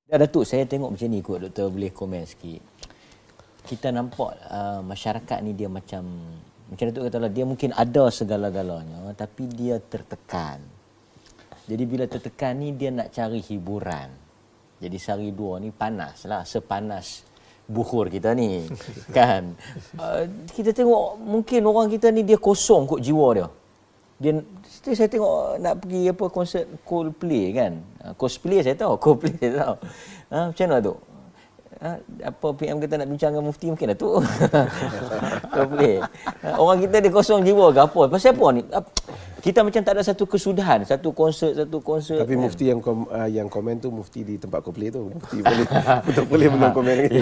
Datuk, saya tengok macam ni kot, Doktor boleh komen sikit. Kita nampak masyarakat ni dia macam Datuk kata lah, dia mungkin ada segala-galanya tapi dia tertekan. Jadi bila tertekan ni dia nak cari hiburan. Jadi sehari dua ni panas lah, sepanas buhur kita ni kan. Kita tengok mungkin orang kita ni dia kosong kot jiwa dia. Saya tengok nak pergi apa konsert Coldplay kan. Cosplay saya tahu, Coldplay saya tahu. Macam mana tu? Apa PM kita nak bincang dengan mufti mungkin tu. Coldplay. Orang kita dia kosong jiwa ke apa? Pasal apa ni? Kita macam tak ada satu kesudahan, satu konsert. Tapi kan? Mufti yang komen tu mufti di tempat Coldplay tu. Mufti boleh boleh belum komen lagi.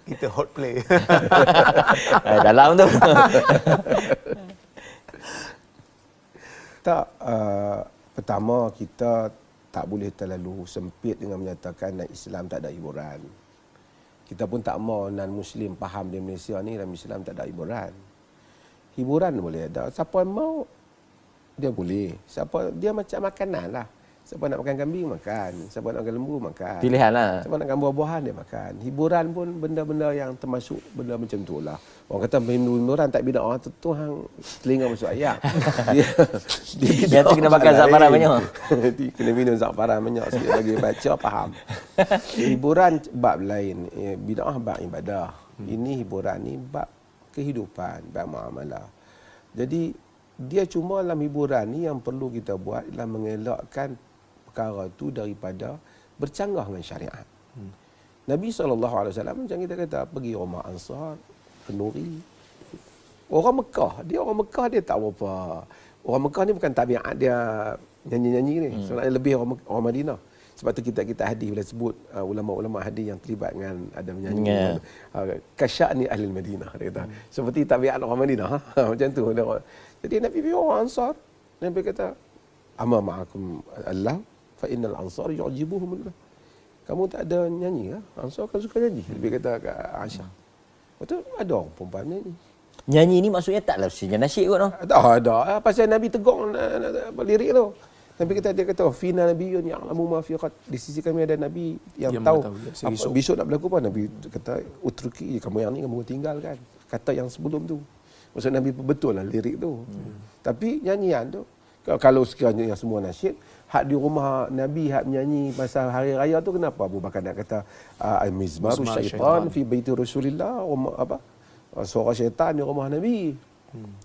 Kita hot play. Dalam tu. Tak, pertama kita tak boleh terlalu sempit dengan menyatakan Islam tak ada hiburan. Kita pun tak mahu non-Muslim faham di Malaysia ni dalam Islam tak ada hiburan. Hiburan boleh ada. Siapa yang mau, dia boleh. Dia macam makanan lah. Siapa nak makan kambing, makan. Siapa nak makan lembu, makan. Pilihan lah. Siapa nak makan buah-buahan, dia makan. Hiburan pun benda-benda yang termasuk benda macam tu lah. Orang kata hiburan tak bid'ah, orang tu hang telinga masuk ayam. dia tu kena makan za'faran banyak. Kena minum za'faran banyak sikit bagi baca, faham. Hiburan bab lain. Bid'ah bab ibadah. Ini hiburan ni bab kehidupan, bab muamalah. Jadi, dia cuma dalam hiburan ni yang perlu kita buat ialah mengelakkan perkara itu daripada bercanggah dengan syariat. Nabi SAW macam kita kata, pergi rumah Ansar, Kenuri. Orang Mekah dia tak apa. Orang Mekah ni bukan tabiat dia nyanyi-nyanyi ni. Sebenarnya lebih orang Madinah. Sebab tu kita hadis bila sebut ulama-ulama hadis yang terlibat dengan ada menyanyi. Kasya'ni ahli Madinah dia kata. Seperti tabiat orang Madinah. Macam tu. Jadi Nabi pergi orang Ansar. Nabi kata, "Ama ma'akum Allah fa innal ansar yu'jibuhum Allah." Kamu tak ada nyanyi ke? Ansar kan suka nyanyi. Nabi kata kat Aisyah. Betul ada orang perempuan nyanyi. Nyanyi ni maksudnya tak lafaznya nasyid kot noh. Tak ada. Pasal Nabi tegur lirik tu. Nabi dia kata fina nabiyyun ya'lamu ma fi qad. Di sisi kami ada nabi yang tahu apa besok nak berlaku apa. Nabi kata utruki, kamu yang ni kamu tinggalkan. Kata yang sebelum tu. Maksud Nabi betul lah lirik tu. Tapi nyanyian tu kalau sekiranya yang semua nasyid, hak di rumah Nabi hak menyanyi masa hari raya tu kenapa Abu Bakar nak kata al-mizmaru syaitan fi baiti Rasulillah, apa? Suara syaitan di rumah Nabi.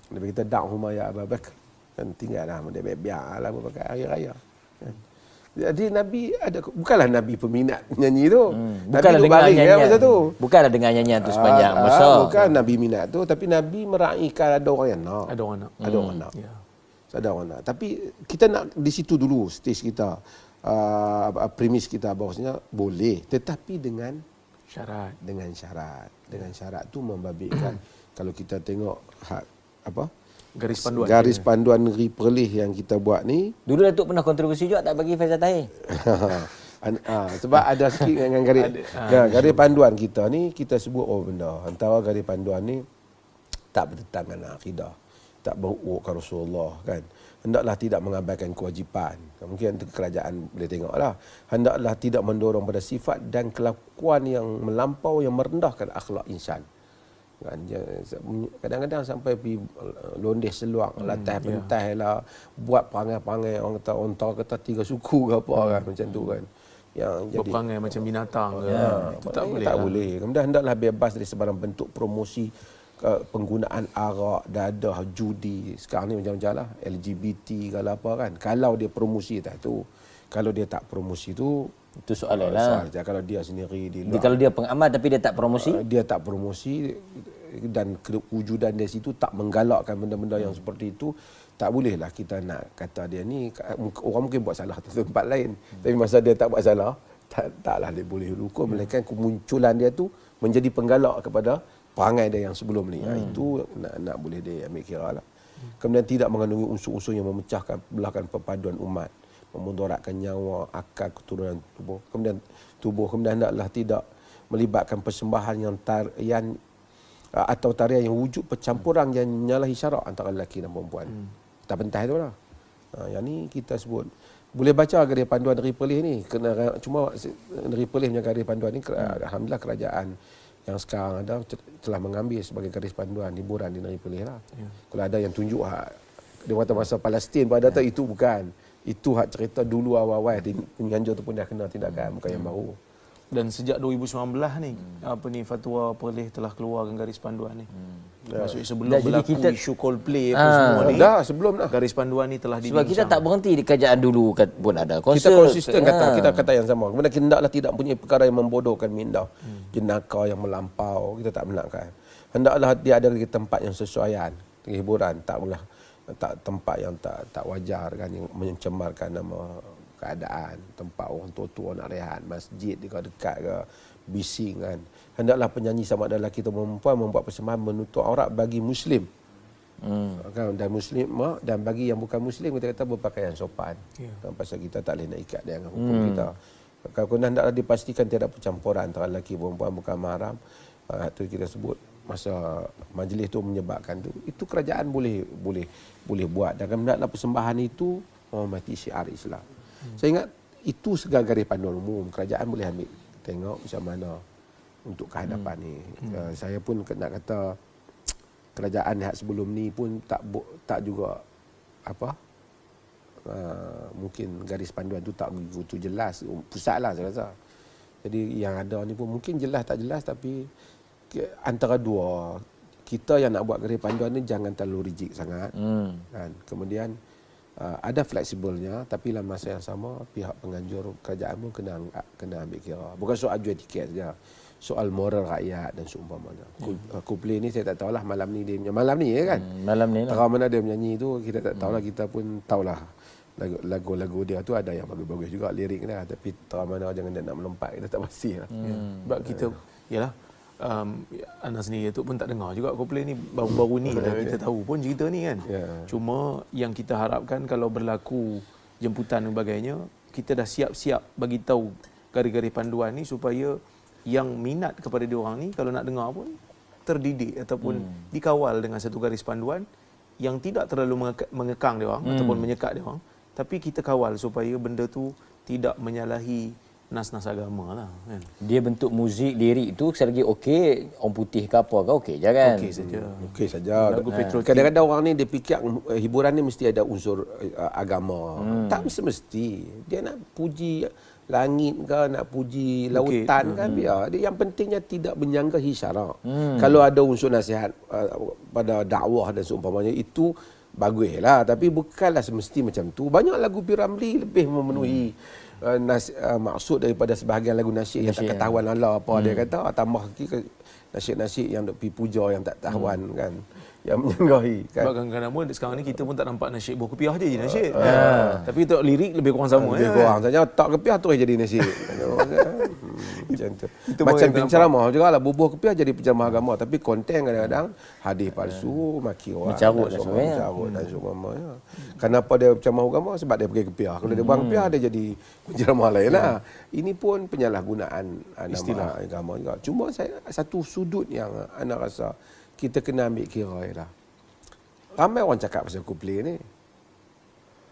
Nabi kata da'huma ya Abu Bakar. Dan tinggallah biarlah Abu Bakar hari raya. Jadi Nabi bukanlah Nabi peminat nyanyi tu. Bukanlah Nabi dengan nyanyian masa tu. Bukanlah dengan nyanyian tu sepanjang masa. Bukan Nabi minat tu, tapi Nabi meraihkan ada orang yang nak. Ada orang nak. Ada orang nak. Ya. Ada orang nak. Tapi kita nak di situ dulu stage kita. Premis kita bahawasanya boleh, tetapi dengan Syarat. Dengan syarat tu membabitkan kalau kita tengok garis panduan negeri Perlis yang kita buat ni. Dulu Datuk pernah kontroversi juga tak bagi Faizal Tahir. Sebab ada sikit dengan garis panduan kita ni, kita sebut benda. Antara garis panduan ni tak bertentangan dengan akidah, tak berurutkan Rasulullah kan. Hendaklah tidak mengabaikan kewajipan. Mungkin kerajaan boleh tengoklah. Hendaklah tidak mendorong pada sifat dan kelakuan yang melampau yang merendahkan akhlak insan. Kan, kadang-kadang sampai pergi londeh seluang, latah pentas lah, buat perangai-perangai orang kata onta kata 3 suku ke apa kan, macam tu kan. Yang jadi berperangai macam binatang ke. Itu tak boleh. Tak boleh. Kemudian hendaklah bebas dari sebarang bentuk promosi penggunaan arak, dadah, judi. Sekarang ni macam-macam lah, LGBT kalau apa kan. Kalau dia promosi tak tu. Kalau dia tak promosi tu, itu soalan lah. Kalau dia sendiri di luar. Kalau dia pengamal tapi dia tak promosi? Dia tak promosi dan kewujudan dia situ tak menggalakkan benda-benda yang seperti itu, tak bolehlah kita nak kata dia ni, orang mungkin buat salah di tempat lain. Tapi masa dia tak buat salah, taklah dia boleh hukum. Melainkan kemunculan dia tu menjadi penggalak kepada perangai dia yang sebelum ni. Itu nak boleh dia ambil kira lah. Kemudian tidak mengandungi unsur-unsur yang memecahkan, belahkan perpaduan umat, memudaratkan nyawa, akal, keturunan tubuh. Kemudian hendaklah tidak melibatkan persembahan yang atau tarian yang wujud percampuran yang menyalahi syarak antara lelaki dan perempuan. Tak pentas itulah. Yang ni kita sebut boleh baca garis panduan Negeri Perlis ni. Cuma Negeri Perlis punya garis panduan ni alhamdulillah kerajaan yang sekarang ada telah mengambil sebagai garis panduan hiburan di Negeri Perlis lah. Kalau ada yang tunjuk dia kata masa Palestin pada data itu bukan. Itu hak cerita dulu awal-awal penganjur tu pun dah kena tindakan, bukan yang baru. Dan sejak 2019 ni fatwa Perlis telah keluarkan garis panduan ni. Maksudnya sebelum berlaku isu Coldplay apa semua ni. Dah sebelum dah. Garis panduan ni telah Sebab dibincang. kita tak berhenti di kerajaan dulu pun ada. Kita konsisten kita kata yang sama. Kemudian kita hendaklah tidak punya perkara yang membodohkan minda. Jenaka yang melampau, kita tak benarkan. Hendaklah dia ada di tempat yang sesuaian, hiburan, tak tempat yang tak wajar kan, yang mencemarkan nama keadaan, tempat orang tua-tua nak rehat, masjid dekat ke, bising kan. Hendaklah penyanyi sama ada lelaki atau perempuan membuat persembahan menutup aurat bagi Muslim. Kan, dan Muslim dan bagi yang bukan Muslim kita kata berpakaian sopan. Kan, pasal kita tak boleh nak ikat dia dengan hukum kita. Kalau hendaklah dipastikan tiada percampuran antara lelaki perempuan bukan mahram. Itu kita sebut masa majlis tu menyebabkan tu. Itu kerajaan boleh buat. Dan hendaklah persembahan itu menghormati syiar Islam. Saya ingat itu segala garis panduan umum. Kerajaan boleh ambil tengok macam mana untuk kehadapan ni. Saya pun nak kata kerajaan yang sebelum ni pun tak juga mungkin garis panduan tu tak begitu jelas. Pusat lah saya rasa. Jadi yang ada ni pun mungkin jelas tak jelas, tapi antara dua, kita yang nak buat garis panduan ni jangan terlalu rigid sangat. Kan? Kemudian ada fleksibelnya, tapi dalam masa yang sama pihak penganjur kerajaan pun kena ambil kira. Bukan soal jual tiket saja, soal moral rakyat dan seumpamanya. Coldplay ni saya tak tahulah malam ni kan. Malam ni lah. Terang mana dia menyanyi tu kita tak tahulah. Kita pun tahulah lagu-lagu dia tu ada yang bagus-bagus juga lirik dia, tapi terang mana jangan nak melompat, kita tak pasti lah. Sebab kita yalah Ana sendiri tu pun tak dengar juga Coldplay ni, baru-baru ni lah kita tahu pun cerita ni kan. Cuma yang kita harapkan kalau berlaku jemputan dan sebagainya, kita dah siap-siap bagi tahu garis-garis panduan ni supaya yang minat kepada dia orang ni kalau nak dengar pun terdidik ataupun dikawal dengan satu garis panduan yang tidak terlalu mengekang dia orang ataupun menyekat dia orang, tapi kita kawal supaya benda tu tidak menyalahi nas-nas agama lah kan. Dia bentuk muzik, lirik tu selagi okey, orang putih ke apa ke okey je kan. Okey saja. Kadang-kadang orang ni dia fikir hiburan ni mesti ada unsur agama. Tak semesti. Dia nak puji langit ke, nak puji lautan kan, biar. Dia yang pentingnya tidak menyanggahi syarak. Kalau ada unsur nasihat pada dakwah dan seumpamanya, itu baguslah, tapi bukanlah semesti macam tu. Banyak lagu P. Ramlee lebih memenuhi maksud daripada sebahagian lagu nasyid yang tak ketahuan Allah apa dia kata, tambah lagi nasyid-nasyid yang duk pi puja yang tak tahuan kan, yang menyanggahi kan. Sebab kadang-kadang pun sekarang ni kita pun tak nampak nasyid buah kepiah je nasyid. Tapi untuk lirik lebih kurang sama. Lebih kurang saja, tak kepiah terus jadi nasyid. Macam tu. Macam penceramah juga lah, bubuh kepiah jadi penceramah agama, tapi konten kadang-kadang hadis palsu, maki orang, mencarut dan sebagainya. Dan sebagainya. Kenapa dia penceramah agama? Sebab dia pergi kepiah. Kalau dia buang kepiah, dia jadi penceramah lain lah. Ini pun penyalahgunaan nama agama juga. Cuma saya satu sudut yang anda rasa kita kena ambil kira ialah, ramai orang cakap pasal Coldplay ni,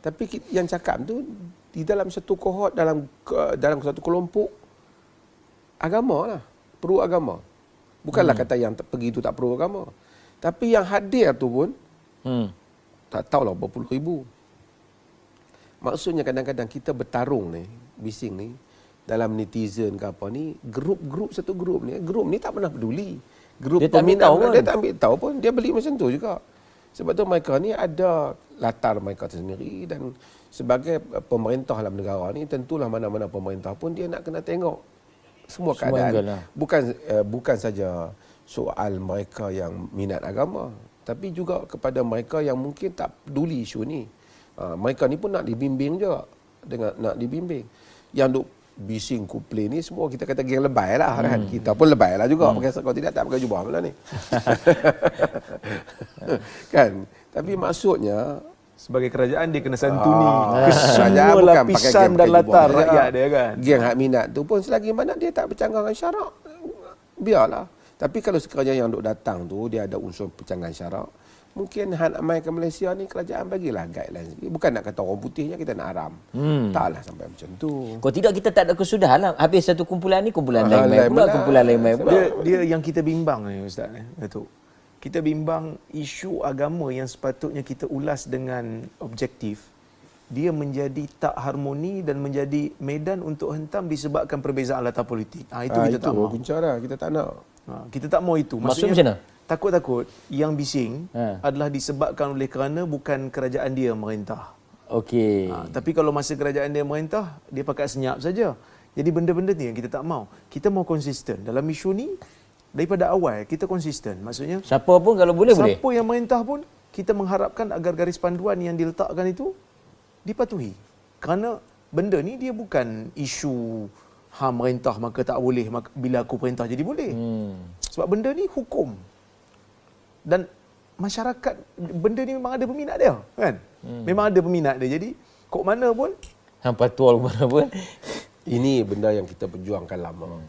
tapi yang cakap tu di dalam satu kohort, dalam satu kelompok agama lah, perlu agama. Bukanlah kata yang pergi tu tak perlu agama, tapi yang hadir tu pun tak tahulah berapa puluh ribu. Maksudnya kadang-kadang kita bertarung ni, bising ni, dalam netizen ke apa ni, satu grup ni tak pernah peduli. Grup peminat dia tak ambil tahu pun, dia beli macam tu juga. Sebab tu mereka ni ada latar mereka sendiri, dan sebagai pemerintah dalam negara ni, tentulah mana-mana pemerintah pun dia nak kena tengok semua keadaan. Bukan saja soal mereka yang minat agama, tapi juga kepada mereka yang mungkin tak peduli isu ni. Mereka ni pun nak dibimbing juga, nak dibimbing. Yang duk bising Coldplay ni semua kita kata geng lebay lah kan. Kita pun lebay lah juga. Kalau tidak tak pakai jubah malah ni. Kan? Tapi maksudnya sebagai kerajaan dia kena santuni semua lapisan dan latar rakyat dia kan. Geng hak minat tu pun selagi mana dia tak bercanggah dengan syarak, biarlah. Tapi kalau sekiranya yang duk datang tu dia ada unsur pencanggahan syarak, Mungkin Han Amai ke Malaysia ni kerajaan bagilah guideline sikit. Bukan nak kata orang putihnya kita nak haram. Taklah sampai macam tu. Kalau tidak kita tak ada kesudahan lah. Habis satu kumpulan ni, kumpulan lain main pula, kumpulan lain main pula. Dia yang kita bimbang ni Ustaz Datuk. Kita bimbang isu agama yang sepatutnya kita ulas dengan objektif, dia menjadi tak harmoni dan menjadi medan untuk hentam disebabkan perbezaan latar politik. Itu kita tak mau. Punca dah, kita tak nak. Kita tak mau itu. Maksud macam mana? Takut-takut yang bising adalah disebabkan oleh kerana bukan kerajaan dia merintah. Okey. Tapi kalau masa kerajaan dia merintah, dia pakai senyap saja. Jadi benda-benda ni yang kita tak mau. Kita mau konsisten. Dalam isu ni, daripada awal kita konsisten. Maksudnya, Siapa pun kalau boleh, boleh. siapa yang merintah pun, kita mengharapkan agar garis panduan yang diletakkan itu dipatuhi. Kerana benda ni dia bukan isu merintah maka tak boleh, maka bila aku perintah jadi boleh. Sebab benda ni hukum. Dan masyarakat, benda ni memang ada peminat dia, kan? Memang ada peminat dia. Jadi kok mana pun Hampa tual mana pun. Ini benda yang kita perjuangkan lama.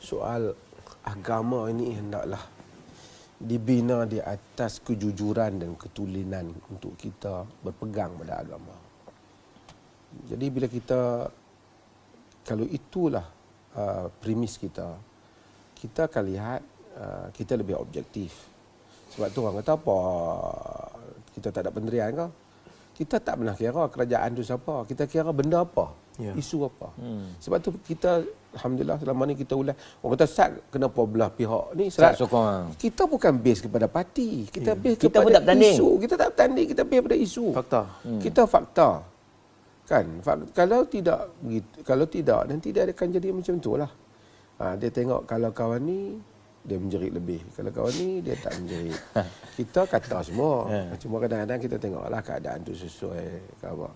Soal agama ini hendaklah dibina di atas kejujuran dan ketulinan untuk kita berpegang pada agama. Jadi bila kita, kalau itulah premis kita, kita akan lihat kita lebih objektif. Sebab tu orang kata apa, kita tak ada pendirian ke? Kita tak pernah kira kerajaan tu siapa. Kita kira benda apa, isu apa. Sebab tu kita, alhamdulillah selama ni kita ulas. Orang kata Sat kenapa belah pihak ni? Sat sokong. Kita bukan base kepada parti. Kita base Kita pun kepada tak bertanding. isu. Kita tak bertanding, kita base pada isu. fakta. Kita fakta. Kan? Kalau tidak begitu, kalau tidak nanti dia akan jadi macam itulah. Dia tengok kalau kawan ni dia menjerit lebih. Kalau kawan ni dia tak menjerit. Kita kata semua. Cuma kadang-kadang kita tengoklah keadaan tu sesuai ke apa.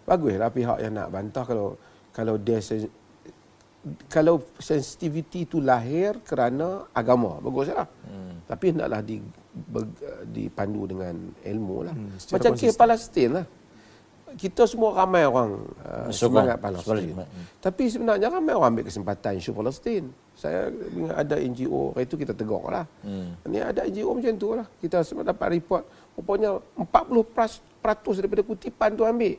Baguslah pihak yang nak bantah kalau dia kalau sensitivity tu lahir kerana agama. Baguslah. Tapi hendaklah dipandu dengan ilmu lah. Macam kes Palestin lah. Kita semua ramai orang semangat Palestin. Tapi sebenarnya ramai orang ambil kesempatan isu Palestin. Saya ingat ada NGO, itu kita tegur lah. Ini ada NGO macam tu lah. Kita semua dapat report, rupanya 40% daripada kutipan tu ambil.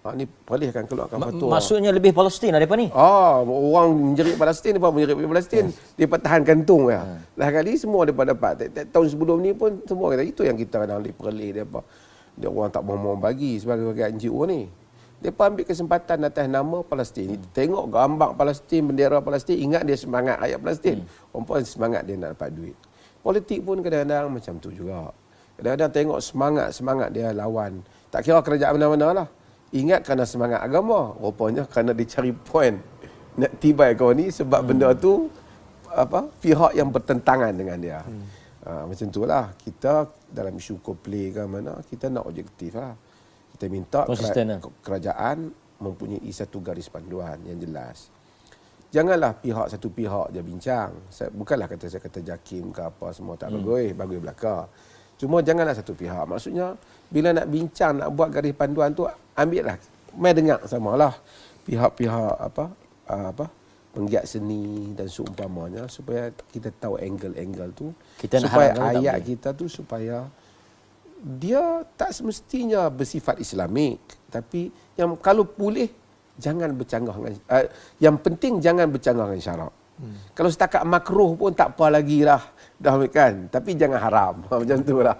Ini boleh kan keluarkan fatwa. Maksudnya lebih Palestin daripada ni? Orang menjerit Palestin, dia menjerit Palestin. Dia pertahan kantung ya. Lah kali semua dia dapat. Tahun sebelum ni pun semua kata itu yang kita kadang diperlih dia apa. Dia orang tak mau bagi sebagai NGO ni. Dia ambil kesempatan atas nama Palestin. Tengok gambar Palestin, bendera Palestin, ingat dia semangat rakyat Palestin. Orang pun semangat dia nak dapat duit. Politik pun kadang-kadang macam tu juga. Kadang-kadang tengok semangat dia lawan. Tak kira kerajaan mana-mana lah. Ingat kerana semangat agama. Rupanya kerana dia cari point nak tibai kau ni sebab benda tu pihak yang bertentangan dengan dia. Macam itulah kita dalam isu Coldplay ke mana, kita nak objektif lah. Kita minta kerajaan mempunyai satu garis panduan yang jelas. Janganlah satu pihak je bincang. Bukanlah saya kata JAKIM ke apa semua tak bagus belaka. Cuma janganlah satu pihak. Maksudnya bila nak bincang, nak buat garis panduan tu, ambillah, mai dengar samalah pihak-pihak penggiat seni dan seumpamanya supaya kita tahu angle-angle tu, kita supaya ayat kita tu supaya dia tak semestinya bersifat Islamik, tapi yang kalau boleh jangan bercanggah dengan yang penting jangan bercanggah dengan syarak. Kalau setakat makruh pun tak apa lagi lah, dah kan, tapi jangan haram. Macam tu lah.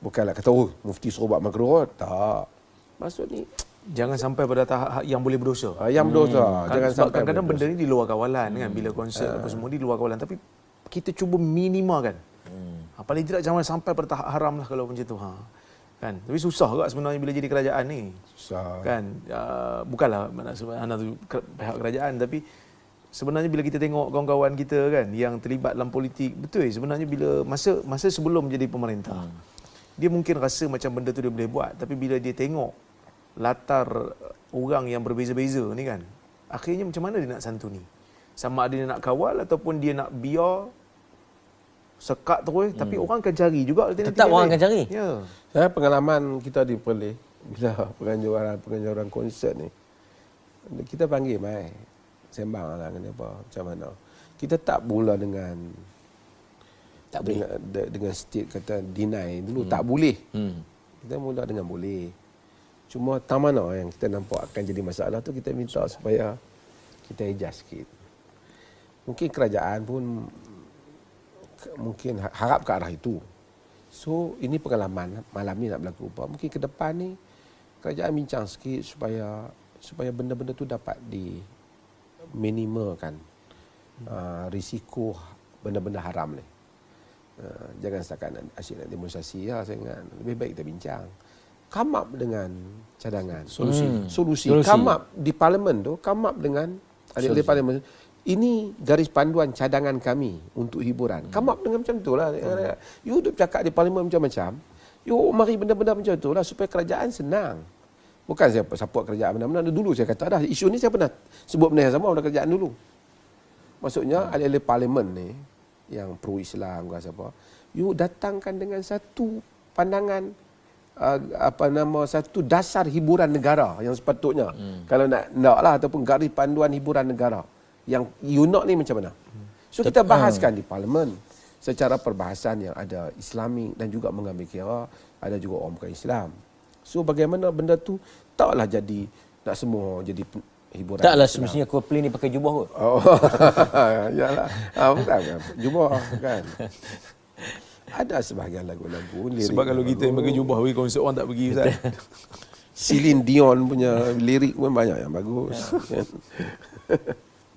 Bukanlah kata mufti suruh buat makruh, tak. Maksud ni jangan sampai pada tahap yang boleh berdosa. Yang berdosa. Jangan sampai kadang-kadang benda ni di luar kawalan kan, bila konsert apa semua di luar kawalan, tapi kita cuba minimalkan. Paling tidak jangan sampai pada tahap haram lah kalau macam tu. Kan? Tapi susah juga sebenarnya bila jadi kerajaan ni. Susah. Kan? Bukanlah anda tu pihak kerajaan, tapi sebenarnya bila kita tengok kawan-kawan kita kan yang terlibat dalam politik, betul sebenarnya bila masa sebelum jadi pemerintah, dia mungkin rasa macam benda tu dia boleh buat, tapi bila dia tengok latar orang yang berbeza-beza ni kan, akhirnya macam mana dia nak santuni? Sama ada dia nak kawal ataupun dia nak biar sekat terus, tapi orang akan cari juga. Tetap orang akan cari. Ya. Saya pengalaman kita di Perlis bila penganjuran konsert ni, kita panggil mai sembang lah apa macam mana. Kita tak mula dengan Tak boleh. Dengan state kata deny dulu tak boleh. Kita mula dengan boleh. Cuma tak mana yang kita nampak akan jadi masalah tu, kita minta supaya kita adjust sikit. Mungkin kerajaan pun mungkin harap ke arah itu. So ini pengalaman malam ni nak berlaku apa. Mungkin ke depan ni kerajaan bincang sikit supaya benda-benda tu dapat diminimalkan risiko benda-benda haram ni. Jangan setakat asyik nak demonstrasi lah, saya ingat. Lebih baik kita bincang. Come up dengan cadangan. Solusi. Come up di parlimen tu, come up dengan ahli parlimen. Ini garis panduan cadangan kami untuk hiburan. Come up dengan macam tu lah. You duduk cakap di parlimen macam-macam. You mari benda-benda macam tu lah supaya kerajaan senang. Bukan saya support kerajaan benar-benar. Dulu saya kata dah, isu ni saya pernah sebut benda yang sama pada kerajaan dulu. Maksudnya ahli-ahli parlimen ni yang pro-Islam ke apa, you datangkan dengan satu pandangan satu dasar hiburan negara yang sepatutnya. Kalau nak lah ataupun garis panduan hiburan negara yang you nak ni macam mana. So kita bahaskan di parlimen secara perbahasan yang ada Islamik dan juga mengambil kira ada juga orang bukan Islam. So bagaimana benda tu taklah jadi nak semua jadi hiburan. Taklah semestinya Coldplay ni pakai jubah kot. Oh, yalah. Bukan. Jubah kan. Ada sebahagian lagu-lagu lirik. Sebab kalau kita yang pakai jubah pergi konsert orang tak pergi Ustaz. Celine Dion punya lirik pun banyak yang bagus.